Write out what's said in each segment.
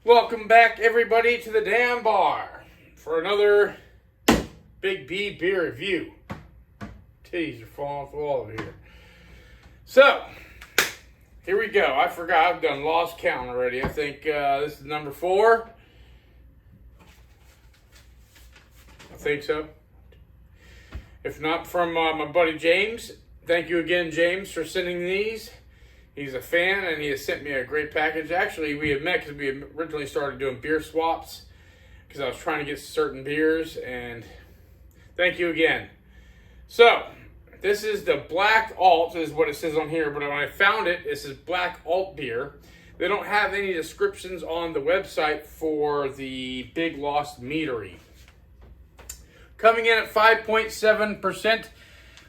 Welcome back, everybody, to the damn bar for another Big B beer review. Titties are falling off the wall over here. So, here we go. I forgot. I've done lost count already. I think this is number 4. I think so. If not, from my buddy James. Thank you again, James, for sending these. He's a fan, and he has sent me a great package. Actually, we had met because we had originally started doing beer swaps because I was trying to get certain beers, and thank you again. So, this is the Black Alt, is what it says on here, but when I found it, it says Black Altbier. They don't have any descriptions on the website for the Big Lost Meadery. Coming in at 5.7%.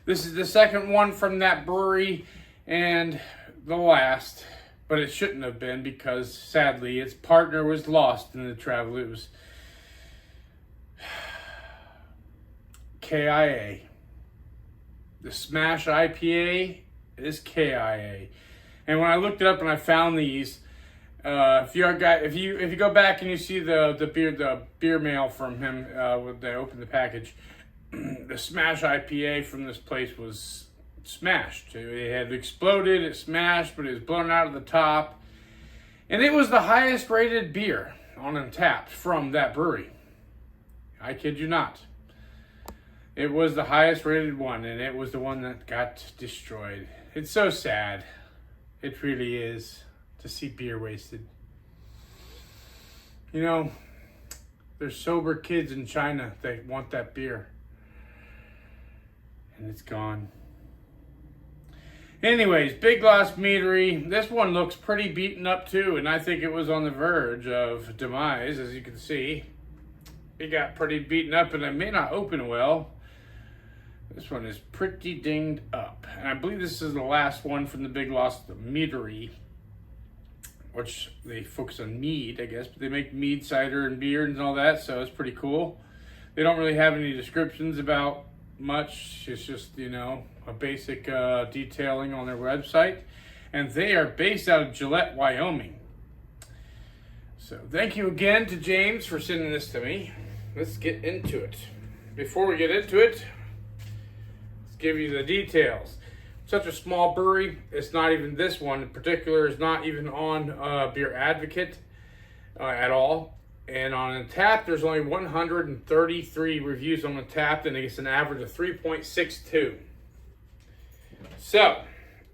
This is the second one from that brewery, and the last, but it shouldn't have been because sadly its partner was lost in the travel. It was KIA. The Smash IPA is KIA, and when I looked it up and I found these, if you go back and you see the beer mail from him when they opened the package, the Smash IPA from this place was smashed. It had exploded, it smashed, but it was blown out of the top. And it was the highest rated beer on Untappd from that brewery. I kid you not. It was the highest rated one, and it was the one that got destroyed. It's so sad. It really is, to see beer wasted. You know, there's sober kids in China that want that beer. And it's gone. Anyways, Big Lost Meadery. This one looks pretty beaten up too, and I think it was on the verge of demise, as you can see. It got pretty beaten up, and it may not open well. This one is pretty dinged up. And I believe this is the last one from the Big Lost Meadery, which they focus on mead, I guess, but they make mead, cider, and beer and all that, so it's pretty cool. They don't really have any descriptions about much. It's just, you know, a basic detailing on their website, and they are based out of Gillette, Wyoming. So thank you again to James for sending this to me. Let's get into it. Before we get into it, let's give you the details. Such a small brewery. It's not even, this one in particular is not even on Beer Advocate at all. And on Untappd, there's only 133 reviews on Untappd, and it gets an average of 3.62. So,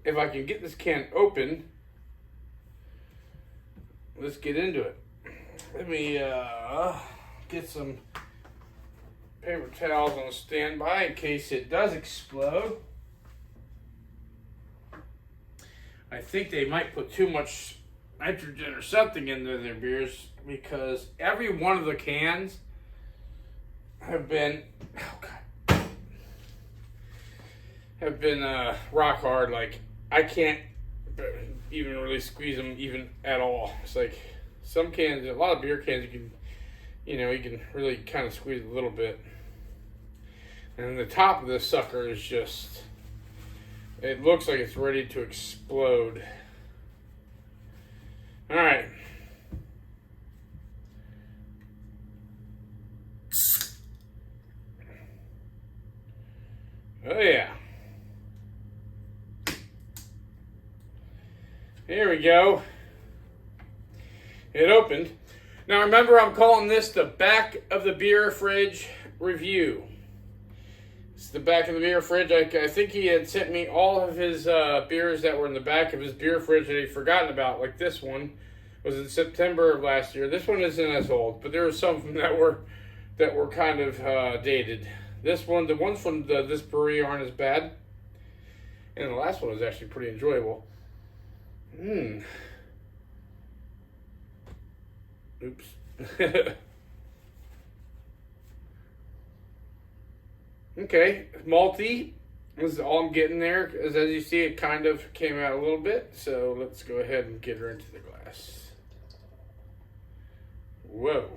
if I can get this can open, let's get into it. Let me get some paper towels on standby in case it does explode. I think they might put too much nitrogen or something into their beers, because every one of the cans have been rock hard. Like, I can't even really squeeze them even at all. It's like some cans, a lot of beer cans, you can really kind of squeeze a little bit, and the top of this sucker is just, it looks like it's ready to explode. All right. Oh yeah. Here we go. It opened. Now remember, I'm calling this the back of the beer fridge review. It's the back of the beer fridge. I think he had sent me all of his beers that were in the back of his beer fridge that he'd forgotten about. Like this one was in September of last year. This one isn't as old, but there were some of them that were kind of dated. This one, the ones from this brewery aren't as bad, and the last one was actually pretty enjoyable. Oops. Okay, malty. This is all I'm getting there. As you see, it kind of came out a little bit. So let's go ahead and get her into the glass. Whoa.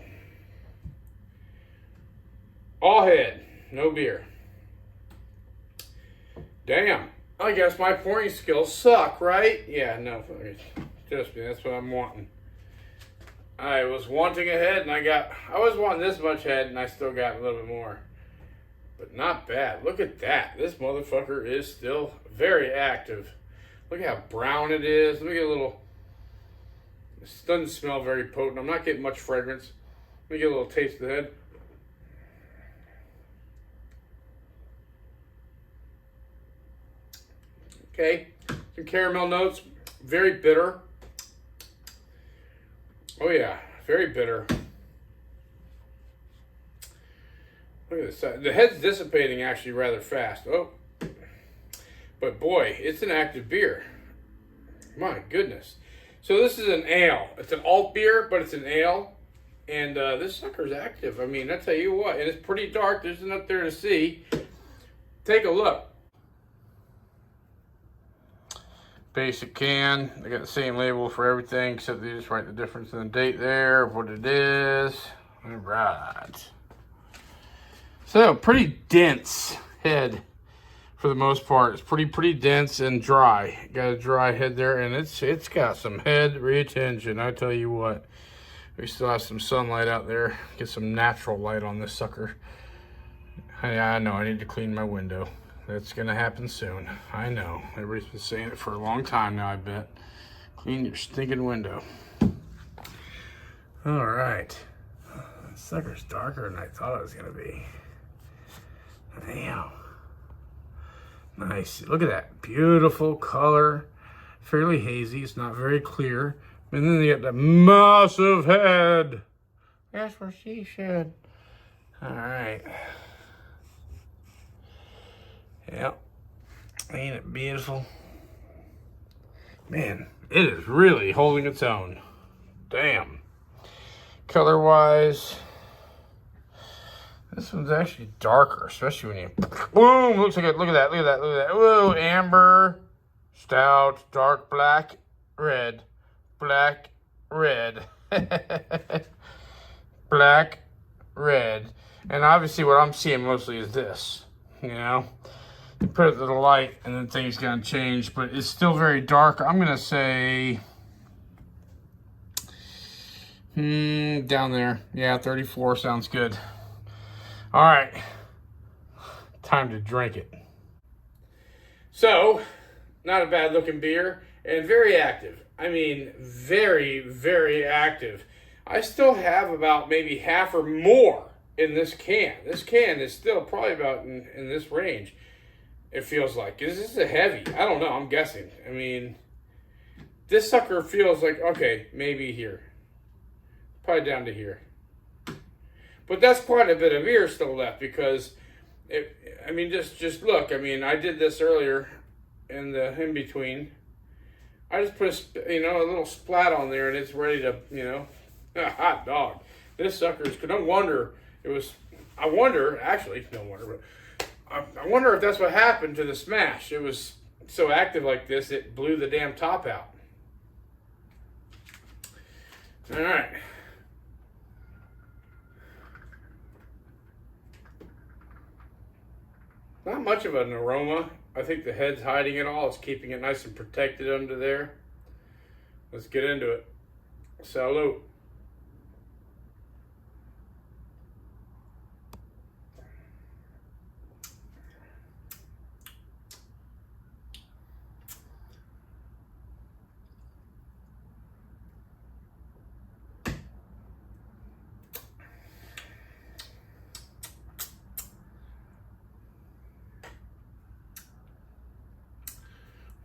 All head, no beer. Damn. I guess my pouring skills suck, right? Yeah, no. Trust me, that's what I'm wanting. I was wanting a head, and I was wanting this much head, and I still got a little bit more. But not bad. Look at that. This motherfucker is still very active. Look at how brown it is. Let me get a little... This doesn't smell very potent. I'm not getting much fragrance. Let me get a little taste of the head. Okay. Some caramel notes. Very bitter. Oh yeah. Very bitter. Look at this. The head's dissipating actually rather fast. Oh. But boy, it's an active beer. My goodness. So this is an ale. It's an Altbier, but it's an ale. And this sucker's active. I mean, I tell you what. And it's pretty dark. There's nothing up there to see. Take a look. Basic can. They got the same label for everything, except they just write the difference in the date there of what it is. All right. So, pretty dense head for the most part. It's pretty dense and dry. Got a dry head there, and it's got some head retention. I tell you what. We still have some sunlight out there. Get some natural light on this sucker. I know, I need to clean my window. That's gonna happen soon. I know. Everybody's been saying it for a long time now, I bet. Clean your stinking window. All right. This sucker's darker than I thought it was gonna be. Damn. Nice. Look at that. Beautiful color. Fairly hazy. It's not very clear. And then you got the massive head. That's what she said. All right. Yep. Ain't it beautiful? Man, it is really holding its own. Damn. Color-wise, this one's actually darker, especially when you... Boom! Looks like it. Look at that. Look at that. Look at that. Whoa! Amber, stout, dark black, red, black, red, black, red. And obviously what I'm seeing mostly is this, you know? You put it to the light and then things gonna change, but it's still very dark. I'm gonna say, down there. Yeah, 34 sounds good. All right, time to drink it. So, not a bad looking beer and very active. I mean, very, very active. I still have about maybe half or more in this can. This can is still probably about in this range. It feels like. Is this a heavy? I don't know. I'm guessing. I mean, this sucker feels like, okay, maybe here. Probably down to here. But that's quite a bit of beer still left because, I mean, just look. I mean, I did this earlier in the in-between. I just put a little splat on there and it's ready to, hot dog. This sucker's, no wonder it was, no wonder, but I wonder if that's what happened to the smash. It was so active like this, it blew the damn top out. All right. Not much of an aroma. I think the head's hiding it all. It's keeping it nice and protected under there. Let's get into it. Salute.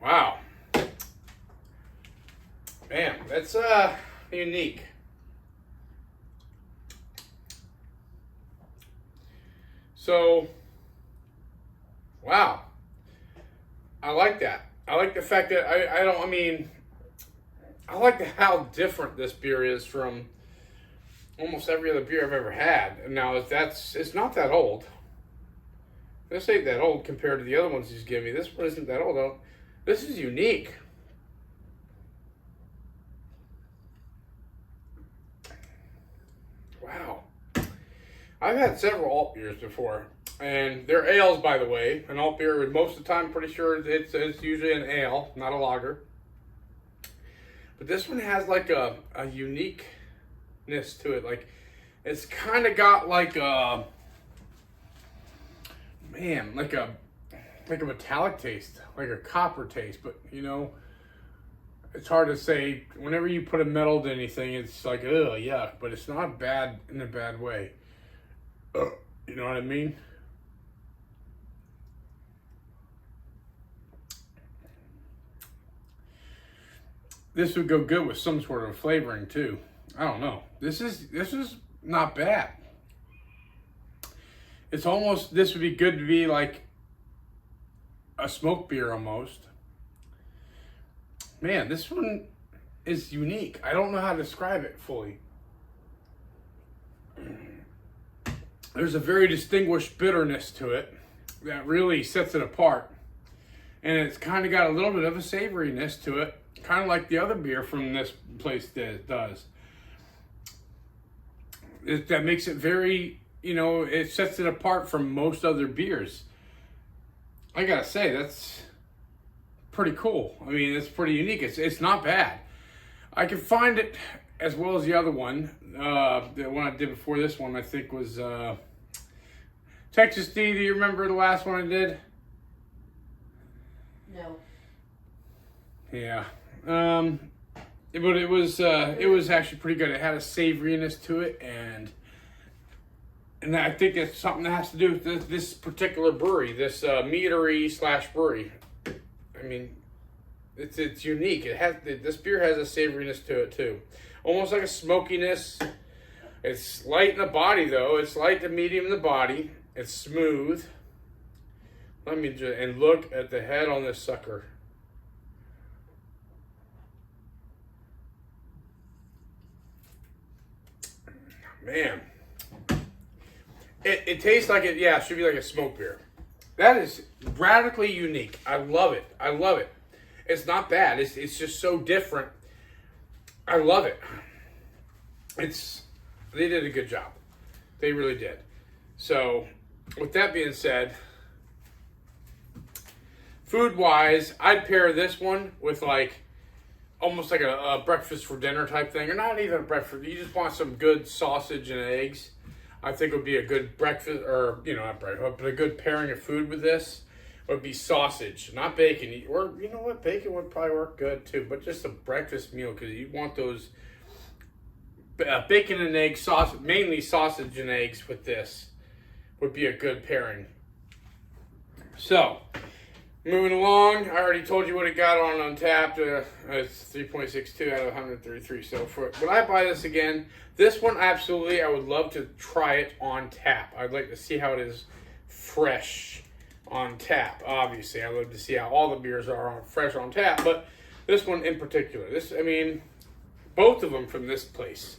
Wow. Man, that's unique. So, wow. I like that. I like the fact that I like how different this beer is from almost every other beer I've ever had. Now, it's not that old. This ain't that old compared to the other ones he's given me. This one isn't that old. This is unique. Wow. I've had several alt beers before, and they're ales, by the way. An alt beer, most of the time, pretty sure it's usually an ale, not a lager. But this one has like a unique smokiness to it. Like, it's kind of got like a, man, like a metallic taste, like a copper taste. But you know, it's hard to say. Whenever you put a metal to anything, it's like, ugh, yuck. But it's not bad in a bad way. You know what I mean? This would go good with some sort of flavoring too. I don't know. This is not bad. It's almost, this would be good to be like a smoke beer almost. Man, this one is unique. I don't know how to describe it fully. There's a very distinguished bitterness to it that really sets it apart. And it's kind of got a little bit of a savoriness to it, kind of like the other beer from this place does. That makes it very, you know, it sets it apart from most other beers. I gotta say, that's pretty cool. I mean, it's pretty unique. It's not bad. I can find it as well as the other one. The one I did before this one, I think, was Texas D. Do you remember the last one I did? No. Yeah. But it was actually pretty good. It had a savoriness to it, and I think it's something that has to do with this particular brewery, this Meadery / brewery. I mean, it's unique. This beer has a savoriness to it too, almost like a smokiness. It's light in the body though. It's light to medium in the body. It's smooth. Let me just, and look at the head on this sucker. Man, it tastes like it. Yeah, it should be like a smoke beer. That is radically unique. I love it. I love it. It's not bad. It's just so different. I love it. They did a good job. They really did. So, with that being said, food-wise, I'd pair this one with like almost like a breakfast for dinner type thing, or not even a breakfast. You just want some good sausage and eggs. I think it would be a good breakfast, or not breakfast, but a good pairing of food with this would be sausage, not bacon. Or you know what, bacon would probably work good too, but just a breakfast meal, because you want those bacon and eggs, sausage, mainly sausage and eggs with this would be a good pairing. So, moving along, I already told you what it got on Untapped. It's 3.62 out of 133. So when I buy this again, this one absolutely, I would love to try it on tap. I'd like to see how it is fresh on tap. Obviously, I'd love to see how all the beers are fresh on tap, but this one in particular. Both of them from this place.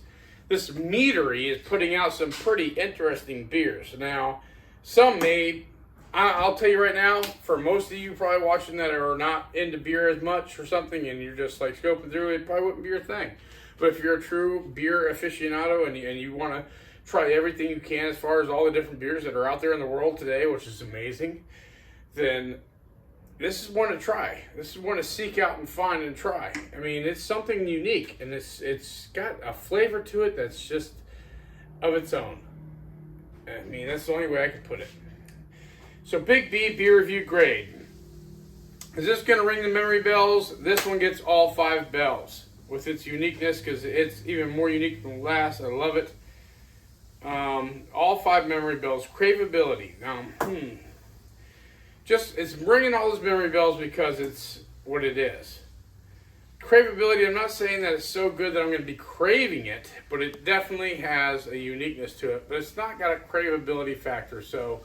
This Meadery is putting out some pretty interesting beers. Now, some may, I'll tell you right now, for most of you probably watching that are not into beer as much or something, and you're just like scoping through it, probably wouldn't be your thing. But if you're a true beer aficionado and you want to try everything you can as far as all the different beers that are out there in the world today, which is amazing, then this is one to try. This is one to seek out and find and try. I mean, it's something unique, and it's got a flavor to it that's just of its own. I mean, that's the only way I could put it. So, Big B beer review grade. Is this going to ring the memory bells? This one gets all 5 bells with its uniqueness, because it's even more unique than the last. I love it. All 5 memory bells. Craveability. It's ringing all those memory bells because it's what it is. Craveability, I'm not saying that it's so good that I'm going to be craving it, but it definitely has a uniqueness to it. But it's not got a craveability factor, so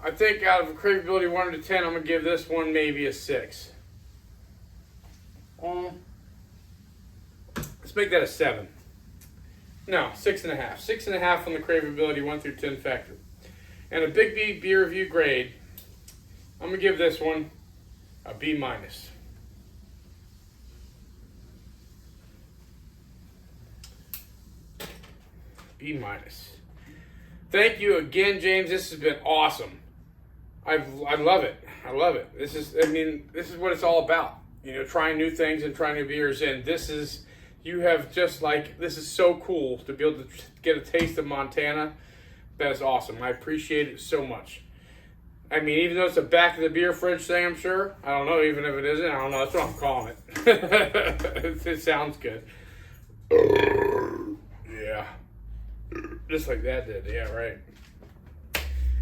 I think out of a craveability 1 to 10, I'm going to give this one maybe a 6. Let's make that a 7. No, 6.5. 6.5 on the craveability 1 through 10 factor. And a Big B beer review grade, I'm going to give this one a B-. B-. Thank you again, James. This has been awesome. I love it. I love it. This is what it's all about. Trying new things and trying new beers. And this is You have just like, this is so cool to be able to get a taste of Montana. That is awesome. I appreciate it so much. I mean, even though it's a back of the beer fridge thing, I'm sure. I don't know, even if it isn't. I don't know. That's what I'm calling it. It sounds good. Yeah. Just like that did. Yeah, right.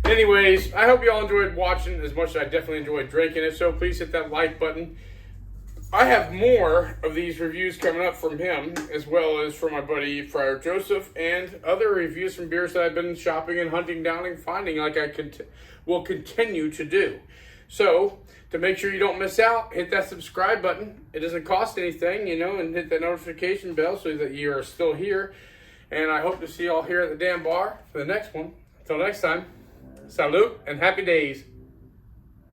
Anyways, I hope you all enjoyed watching as much as I definitely enjoyed drinking it. So please hit that like button. I have more of these reviews coming up from him, as well as from my buddy Friar Joseph, and other reviews from beers that I've been shopping and hunting down and finding, like I will continue to do. So, to make sure you don't miss out, hit that subscribe button. It doesn't cost anything, you know, and hit that notification bell so that you are still here. And I hope to see you all here at the damn bar for the next one. Until next time, salute and happy days.